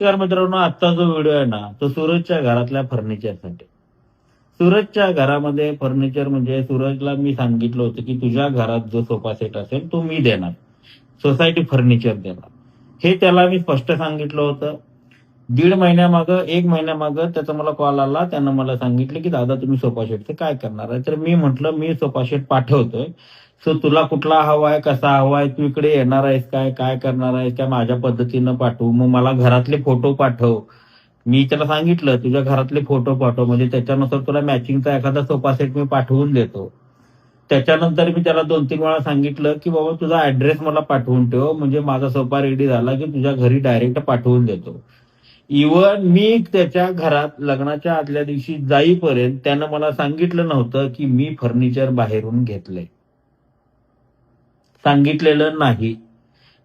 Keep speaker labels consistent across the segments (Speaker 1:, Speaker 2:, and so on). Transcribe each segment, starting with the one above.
Speaker 1: तर मित्रांनो, आजचा जो व्हिडिओ आहे ना, तो सूरजच्या घरातल्या फर्निचरसाठी. सूरजच्या घरामध्ये फर्निचर म्हणजे सूरजला मी सांगितलं होतं, की तुझ्या घरात जो सोफा सेट असेल तो मी देणार. सोसायटी फर्निचर देणार. हे त्याला मी स्पष्ट सांगितलं होतं. 1.5 महिन्यामागं, 1 महिन्यामागं त्याचा मला कॉल आला. त्यानं मला सांगितलं, की "दादा तुम्ही सोफा सेटचं काय करणार आहे?" तर मी म्हटलं, "मी सोफा सेट पाठवतोय. सो तुला कुठला हवा आहे, कसा हवा आहे? तू इकडे येणार आहेस काय? काय करणार आहेस? काय माझ्या पद्धतीनं पाठवू? मग मला घरातले फोटो पाठव." मी त्याला सांगितलं, "तुझ्या घरातले फोटो पाठव, म्हणजे त्याच्यानुसार तुला मॅचिंगचा एखादा सोफा सेट मी पाठवून देतो." त्याच्यानंतर मी त्याला 2-3 वेळा सांगितलं, की "बाबा तुझा ॲड्रेस मला पाठवून ठेव, म्हणजे माझा सोफा रेडी झाला, की तुझ्या घरी डायरेक्ट पाठवून देतो." इव्हन मी त्याच्या घरात लग्नाच्या आदल्या दिवशी जाईपर्यंत त्यानं मला सांगितलं नव्हतं, की मी फर्निचर बाहेरून घेतलंय. सांगितलेलं नाही.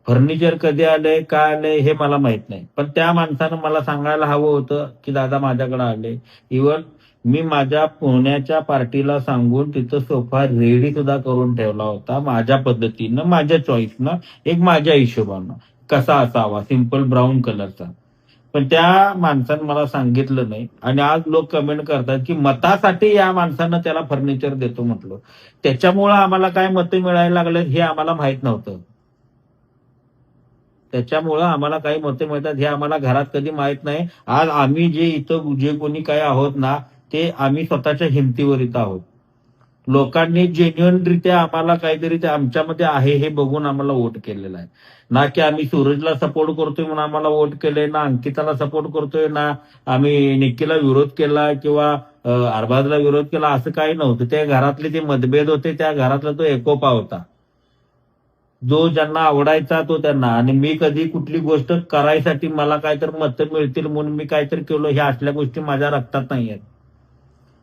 Speaker 1: फर्निचर कधी आलंय, काय आलंय हे मला माहीत नाही. पण त्या माणसानं मला सांगायला हवं होतं, की दादा माझ्याकडे आले. इव्हन मी माझ्या पुण्याच्या पार्टीला सांगून तिथं सोफा रेडी सुद्धा करून ठेवला होता. माझ्या पद्धतीनं, माझ्या चॉईसनं, एक माझ्या हिशोबानं. कसा असावा सिंपल ब्राउन कलरचा. पण त्या माणसानं मला सांगितलं नाही आणि आज लोक कमेंट करतात, की मतासाठी या माणसानं त्याला फर्निचर देतो म्हटलं. त्याच्यामुळं आम्हाला काय मतं मिळायला लागलेत हे आम्हाला माहीत नव्हतं. त्याच्यामुळं आम्हाला काही मतं मिळतात हे आम्हाला घरात कधी माहीत नाही. आज आम्ही जे इथं जे कोणी काही आहोत ना, ते आम्ही स्वतःच्या हिमतीवर इथं आहोत. लोकांनी जेन्युइनरित्या आम्हाला काहीतरी ते आमच्यामध्ये आहे हे बघून आम्हाला वोट केलेला आहे. ना की आम्ही सूरजला सपोर्ट करतोय म्हणून आम्हाला वोट केलंय, ना अंकिताला सपोर्ट करतोय, ना आम्ही निक्कीला विरोध केला किंवा अरबाजला विरोध केला असं काही नव्हतं. त्या घरातले जे मतभेद होते, त्या घरातला तो एकोपा होता. जो ज्यांना आवडायचा तो त्यांना आणि मी कधी कुठली गोष्ट करायसाठी मला काहीतरी मतं मिळतील म्हणून मी काहीतरी केलं, ह्या असल्या गोष्टी माझ्या रक्तात नाहीयेत.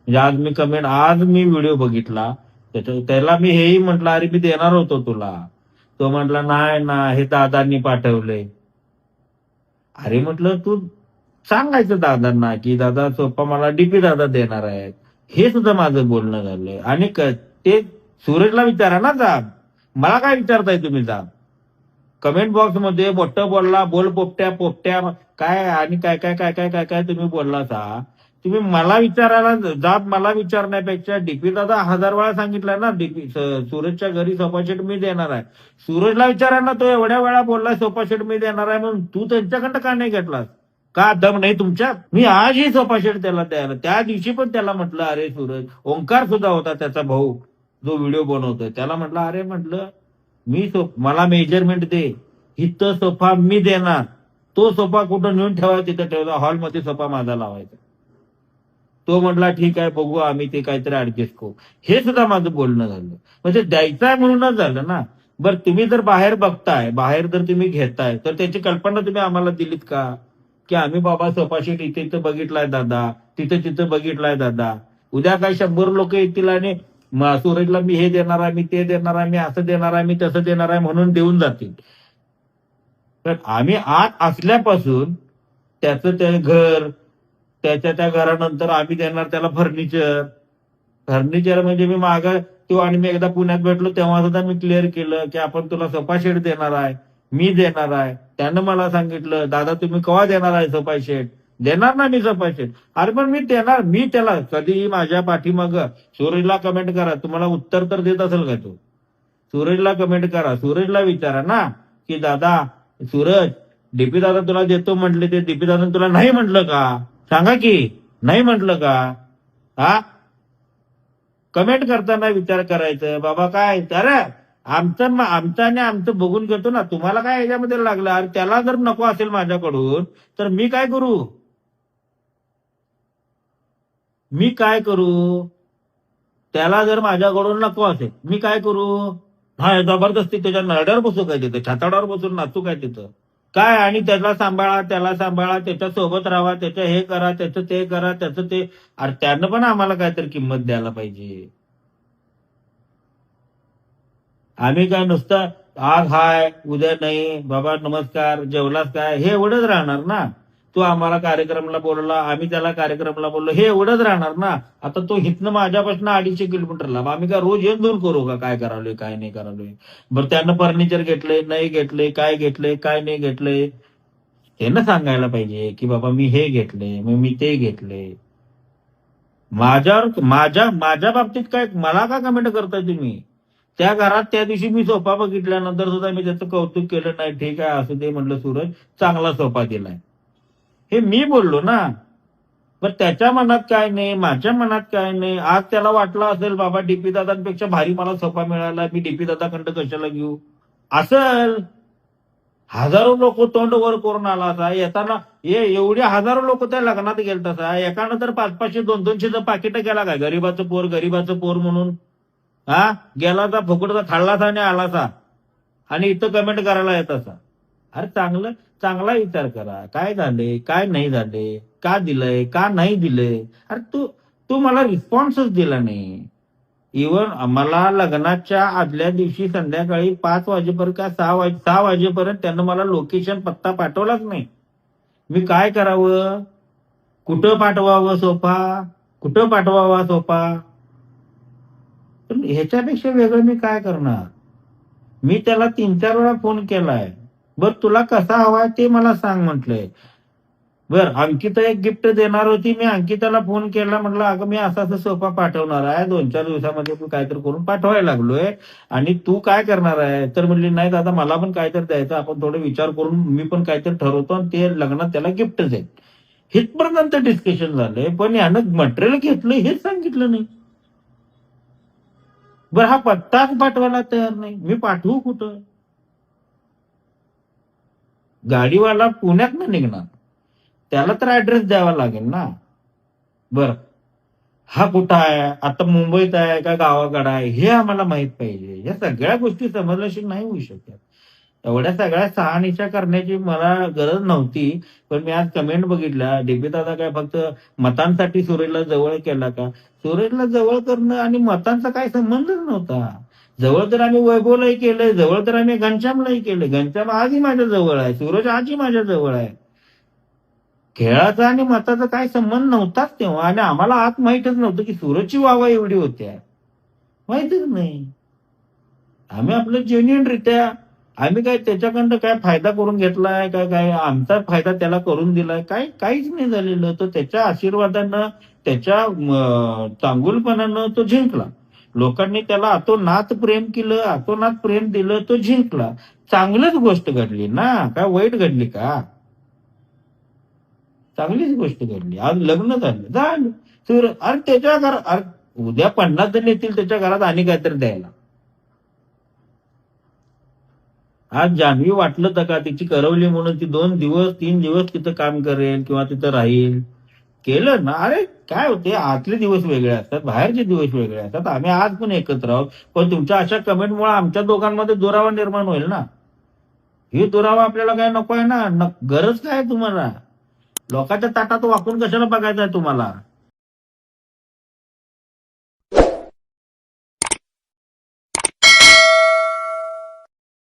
Speaker 1: म्हणजे आज मी व्हिडिओ बघितला. त्याला मी हेही म्हटलं, "अरे मी देणार होतो तुला." तो म्हटला, "नाही ना, हे दादांनी पाठवलंय." अरे म्हटलं, "तू सांगायचं दादांना, की दादा सोफा मला डीपी दादा देणार आहेत." हे सुद्धा माझं बोलणं झालंय आणि ते सूरजला विचारा ना जाब. मला काय विचारताय तुम्ही जाब? कमेंट बॉक्समध्ये मोठं बोलला, बोल पोपट्या, पोपट्या काय आणि काय, काय, काय, काय, काय, काय तुम्ही बोललासा. तुम्ही मला विचारायला जाब मला विचारण्यापेक्षा डीपी दादा 1000 वेळा सांगितलंय ना, सूरजच्या घरी सोफा सेट मी देणार आहे. सूरजला विचारा ना, तो एवढ्या वेळा बोलला सोफा सेट मी देणार आहे म्हणून तू त्यांच्याकडनं का नाही घेतलास? का दम नाही तुमच्यात? मी आजही सोफा सेट त्याला द्यायला त्या दिवशी पण त्याला म्हटलं, "अरे सूरज." ओंकार सुद्धा होता त्याचा भाऊ, जो व्हिडिओ बनवतोय. त्याला म्हटलं, "अरे म्हटलं मला मेजरमेंट दे. इथं सोफा मी देणार. तो सोफा कुठं नेऊन ठेवायचा तिथं ठेवायचा. हॉलमध्ये सोफा माझा लावायचा." तो म्हटला, "ठीक आहे, बघू आम्ही ते काहीतरी ऍडजस्ट करू." हे सुद्धा माझं बोलणं झालं. म्हणजे द्यायचं आहे म्हणूनच झालं ना. बरं तुम्ही जर बाहेर बघताय, बाहेर जर तुम्ही घेताय, तर त्याची कल्पना तुम्ही आम्हाला दिलीत का? की आम्ही बाबा सोफा सेट इथे-इथं बघितलाय दादा, तिथं-तिथं बघितलाय दादा. उद्या काही 100 लोकं येतील आणि सूरजला मी हे देणार आहे, मी ते देणार आहे, मी असं देणार आहे, मी तसं देणार आहे म्हणून देऊन जातील. तर आम्ही आत असल्यापासून त्याचं ते घर, त्याच्या त्या घरानंतर आम्ही देणार त्याला फर्निचर. फर्निचर म्हणजे मी मागं तो आणि मी एकदा पुण्यात भेटलो तेव्हा सुद्धा मी क्लिअर केलं, की आपण तुला सोफा सेट देणार आहे. मी देणार आहे. त्यानं मला सांगितलं, "दादा तुम्ही केव्हा देणार आहे सोफा सेट?" देणार ना मी सोफा सेट. अरे पण मी देणार. मी त्याला कधीही माझ्या पाठीमागं सूरजला कमेंट करा. तुम्हाला उत्तर तर देत असेल का तो? सूरजला कमेंट करा. सूरजला विचारा ना, की "दादा सूरज, डीपी दादा तुला देतो म्हटले, ते डीपी दादाने तुला नाही म्हटलं का? सांगा की, नाही म्हटलं का?" हां? कमेंट करताना विचार करायचं, बाबा काय अरे आमचं आणि आमचं बघून घेतो ना. तुम्हाला काय ह्याच्यामध्ये लागलं? अरे त्याला जर नको असेल माझ्याकडून, तर मी काय करू? मी काय करू? त्याला जर माझ्याकडून नको असेल, मी काय करू? हां, जबरदस्ती त्याच्या नरड्यावर बसू काय तिथं? छाताडावर बसून नाचू काय तिथं? काय आणि त्याला सांभाळा, त्याला सांभाळा, त्याच्यासोबत राहावा, त्याचं हे करा, त्याचं ते करा, त्याचं ते. अरे त्यानं पण आम्हाला काहीतरी किंमत द्यायला पाहिजे. आम्ही काय नुसतं आज हाय, उद्या नाही, बाबा नमस्कार, जेवलास काय? हे एवढंच राहणार ना. तो आम्हाला कार्यक्रमाला बोलवला, आम्ही त्याला कार्यक्रमाला बोललो, हे एवढंच राहणार ना. आता तो इथनं माझ्यापासून 250 किलोमीटर लांब. आम्ही काय रोज येऊन-जाऊन करू का? काय करालोय, काय नाही करालोय? बरं त्यानं फर्निचर घेतलंय, नाही घेतलंय, काय घेतलंय, काय नाही घेतलंय? त्यानं सांगायला पाहिजे की बाबा मी हे घेतले, मग मी ते घेतले. माझ्यावर माझ्या माझ्या बाबतीत काय मला का कमेंट करताय तुम्ही? त्या घरात त्या दिवशी मी सोफा बघितल्यानंतर सुद्धा मी त्याचं कौतुक केलं नाही. ठीक आहे, असू दे म्हटलं, सूरज चांगला सोफा दिलाय. हे मी बोललो ना. पण त्याच्या मनात काय नाही, माझ्या मनात काय नाही. आज त्याला वाटलं असेल बाबा डीपी दादांपेक्षा भारी मला सोफा मिळाला, मी डीपी दादाकडं कशाला घेऊ? असल. हजारो लोक तोंड वर करून आला असा येताना. एवढे हजारो लोक त्या लग्नात गेले तसा एकानं तर 500-500 200-200चं पाकिट गेला काय गरीबाचं पोर म्हणून. हा गेला तर फुकटचा खाल्लासा आणि आलासा आणि इथं कमेंट करायला येत असा. अरे चांगला विचार करा. काय झाले, काय नाही झाले, का दिलंय, का नाही दिलंय. अरे तू तू मला रिस्पॉन्सच दिला नाही. इव्हन मला लग्नाच्या आदल्या दिवशी संध्याकाळी 5 वाजेपर्यंत का 6 वाजेपर्यंत त्यानं मला लोकेशन पत्ता पाठवलाच नाही. मी काय करावं? कुठं पाठवावं सोफा? कुठं पाठवावा सोफा? पण ह्याच्यापेक्षा वेगळं मी काय करणार? मी त्याला 3-4 वेळा फोन केलाय. बरं तुला कसा हवाय ते मला सांग म्हटलंय. बरं अंकिता एक गिफ्ट देणार होती. मी अंकिताला फोन केला, म्हटलं अगं मी असा सोफा पाठवणार आहे. 2-4 दिवसामध्ये तू काहीतरी करून पाठवायला लागलोय आणि तू काय करणार आहे? तर म्हणली नाही दादा मला पण काहीतरी द्यायचं. आपण थोडं विचार करून मी पण काहीतरी ठरवतो आणि ते लग्नात त्याला गिफ्ट देईल. हितपर्यंत डिस्कशन झालंय, पण यानं मटेरियल घेतलं हेच सांगितलं नाही. बरं हा पत्ताच पाठवायला तयार नाही. मी पाठवू कुठं? गाडीवाला पुण्यात निघणार, त्याला तर ऍड्रेस द्यावा लागेल ना. बरं हा कुठं आहे, आता मुंबईत आहे का गावाकडे आहे, हे आम्हाला माहित पाहिजे. या सगळ्या गोष्टी समजल्याशिवाय नाही होऊ शकत. एवढ्या सगळ्या शहानिशा करण्याची मला गरज नव्हती. पण मी आज कमेंट बघितल्या, डीपी दादा काय फक्त मतांसाठी सुरेशला जवळ केला का? सुरेशला जवळ करणं आणि मतांचा काय संबंधच नव्हता. जवळ तर आम्ही वैभवलाही केलंय, जवळ तर आम्ही घनश्यामलाही केलंय. घनश्याम आजही माझ्या जवळ आहे, सूरज आजही माझ्या जवळ आहे. खेळाचा आणि मताचा काही संबंध नव्हताच तेव्हा. आणि आम्हाला आत माहीतच नव्हतं की सूरजची वावा एवढी होत्या. माहितच नाही. आम्ही आपलं जेन्युइन रित्या आम्ही काय त्याच्याकडनं काय फायदा करून घेतलाय काय, काय आमचा फायदा त्याला करून दिलाय, काहीच नाही झालेलं. तर त्याच्या आशीर्वादानं, त्याच्या चांगुलपणानं तो जिंकला. लोकांनी त्याला अतोनात प्रेम केलं, अतोनात प्रेम दिलं, तो जिंकला. चांगलीच गोष्ट घडली ना, काय वाईट घडली का? चांगलीच गोष्ट घडली. आज लग्न झालं. तर अरे त्याच्या घरात, अरे उद्या 50 जण येतील त्याच्या घरात आणि काहीतरी द्यायला. आज जान्हवी वाटलं तर का तिची करवली म्हणून ती 2 दिवस 3 दिवस तिथं काम करेल किंवा तिथं राहील. केलं ना. अरे काय होते, आतले दिवस वेगळे असतात, बाहेरचे दिवस वेगळे असतात. आम्ही आज पण एकत्र आहोत. पण तुमच्या अशा कमेंटमुळे आमच्या दोघांमध्ये दुरावा निर्माण होईल ना. ही दुरावा आपल्याला काय नको आहे ना. गरज काय आहे तुम्हाला? लोकांच्या ताटात वाकून कशाला बघायचं आहे तुम्हाला?